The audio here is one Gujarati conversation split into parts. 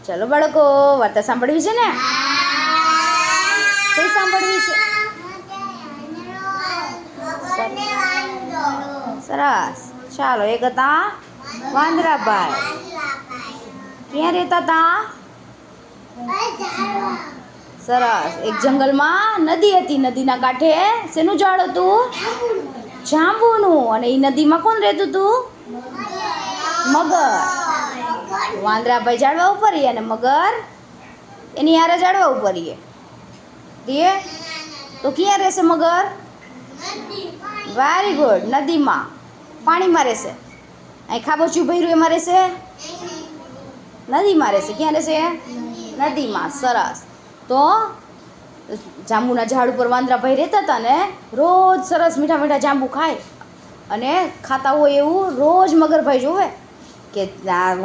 ચલો બાળકો, વાર્તા સાંભળવી છે ને? કઈ સાંભળવી છે? સરસ. ચાલો, એક હતા વાંદરાભાઈ. ક્યાં રહેતા હતા? સરસ. એક જંગલમાં નદી હતી. નદીના કાંઠે શેનું ઝાડ હતું? જાંબુનું. અને એ નદીમાં કોણ રહેતું હતું? મગર. વાંદરાભાઈ ઝાડવા ઉપર રહીએ અને મગર એની હારે ઝાડવા ઉપર રહીએ. તો ક્યાં રહેશે મગર? Very good. નદીમાં, પાણીમાં રહેશે. અહીં ખાબોચિયું ભર્યું એમાં રહેશે? નદીમાં રહેશે. ક્યાં રહેશે? નદીમાં. સરસ. તો જાંબુના ઝાડ ઉપર વાંદરાભાઈ રહેતા હતા ને રોજ સરસ મીઠા મીઠા જાંબુ ખાય. અને ખાતા હોય એવું રોજ મગરભાઈ જોવે કે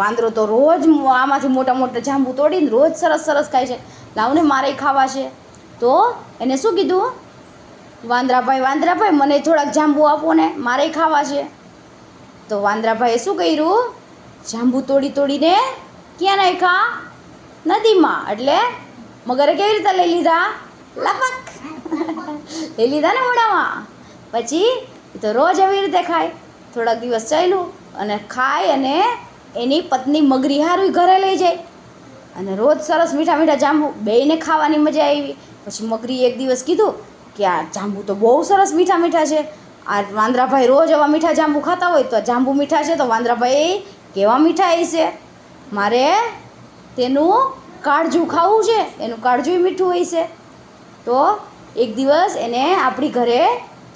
વાંદરો તો રોજ આમાંથી મોટા મોટા જાંબુ તોડીને રોજ સરસ સરસ ખાય છે, લાવને મારે ખાવા છે. તો એને શું કીધું? વાંદરાભાઈ મને થોડાક જાંબુ આપો ને, મારે ખાવા છે. તો વાંદરાભાઈએ શું કર્યું? જાંબુ તોડી તોડીને ક્યાં નાખ્યા? નદીમાં. એટલે મગરે કેવી રીતે લઈ લીધા? લપક લઈ લીધા ને મોઢામાં. પછી તો રોજ એવી રીતે ખાય. થોડાક દિવસ ચાલ્યું અને ખાય અને એની પત્ની મગરી હારું ઘરે લઈ જાય અને રોજ સરસ મીઠા મીઠા જાંબુ બેયને ખાવાની મજા આવી. પછી મગરી એક દિવસ કીધું કે આ જાંબુ તો બહુ સરસ મીઠા મીઠા છે. આ વાંદરાભાઈ રોજ આવા મીઠા જાંબુ ખાતા હોય તો જાંબુ મીઠા છે તો વાંદરાભાઈ કેવા મીઠા હશે? મારે તેનું કાળજું ખાવું છે, એનું કાળજું મીઠું હોય છે. તો એક દિવસ એને આપણી ઘરે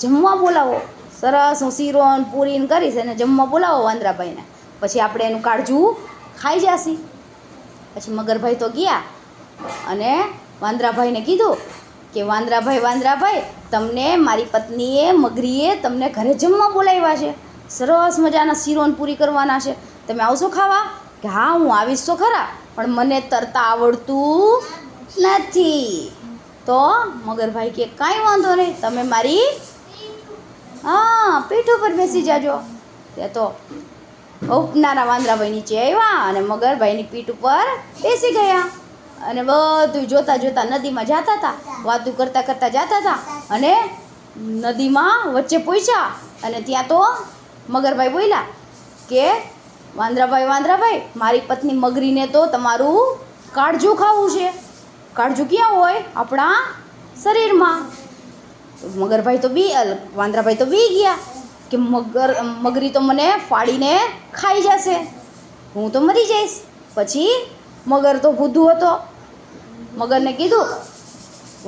જમવા બોલાવો. સરસ હું શીરો ને પૂરીને કરીશ, એને જમવા બોલાવો વાંદરાભાઈને. પછી આપણે એનું કાળજું ખાઈ જશી. પછી મગરભાઈ તો ગયા અને વાંદરાભાઈને કીધું કે વાંદરાભાઈ તમને મારી પત્નીએ મગરીએ તમને ઘરે જમવા બોલાવ્યા છે, સરસ મજાના શીરો ને પૂરી કરવાના છે, તમે આવશો ખાવા? કે હા, હું આવીશ તો ખરા, પણ મને તરતા આવડતું નથી. તો મગરભાઈ કે કાંઈ વાંધો નહીં, તમે મારી પીઠ ઉપર બેસી જાજો. તે તો ઉપનારા વાંદરાભાઈ નીચે આવ્યા અને મગરભાઈની પીઠ ઉપર બેસી ગયા અને બધું જોતા જોતા નદીમાં જતા હતા, વાતું કરતાં કરતાં જતા હતા. અને નદીમાં વચ્ચે પહોંચ્યા અને ત્યાં તો મગરભાઈ બોલ્યા કે વાંદરાભાઈ મારી પત્ની મગરીને તો તમારું કાળજું ખાવું છે. કાળજું ક્યાં હોય? આપણા શરીરમાં. વાંદરાભાઈ તો બી ગયા કે મગરી તો મને ફાડીને ખાઈ જશે, હું તો મરી જઈશ. પછી મગર તો બુદ્ધુ હતો.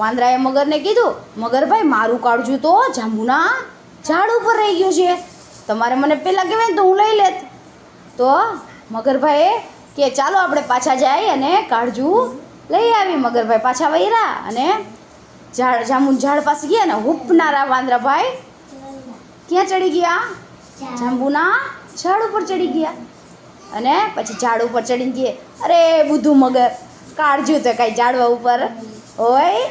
વાંદરાએ મગરને કીધું, મગરભાઈ મારું કાળજું તો જાંબુના ઝાડ ઉપર રહી ગયું છે, તમારે મને પહેલાં કહેવાય ને તો હું લઈ લેત. તો મગરભાઈએ કે ચાલો આપણે પાછા જાય અને કાળજું લઈ આવી. મગરભાઈ પાછા વળ્યા અને જાંબુના ઝાડ પાસે ગયા ને હુપનારા વાંદરાભાઈ ક્યાં ચડી ગયા? જાંબુના ઝાડ ઉપર ચડી ગયા. અને પછી ઝાડ ઉપર ચડીને કહે, અરે બુદ્ધુ મગર, કાળજું તો કાંઈ ઝાડવા ઉપર હોય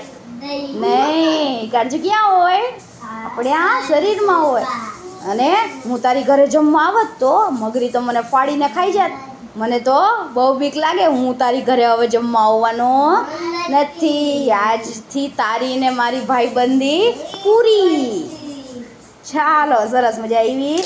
નહીં, કાળજું ક્યાં હોય? આપણે આ શરીરમાં હોય. અને હું તારી ઘરે જમવા આવત તો મગરી તો મને ફાડીને ખાઈ જાત, મને તો બહુ બીક લાગે, હું તારી ઘરે હવે જમવા આવવાનો નથી. આજથી તારી ને મારી ભાઈબંધી પૂરી. ચાલો, સરસ મજા આવી.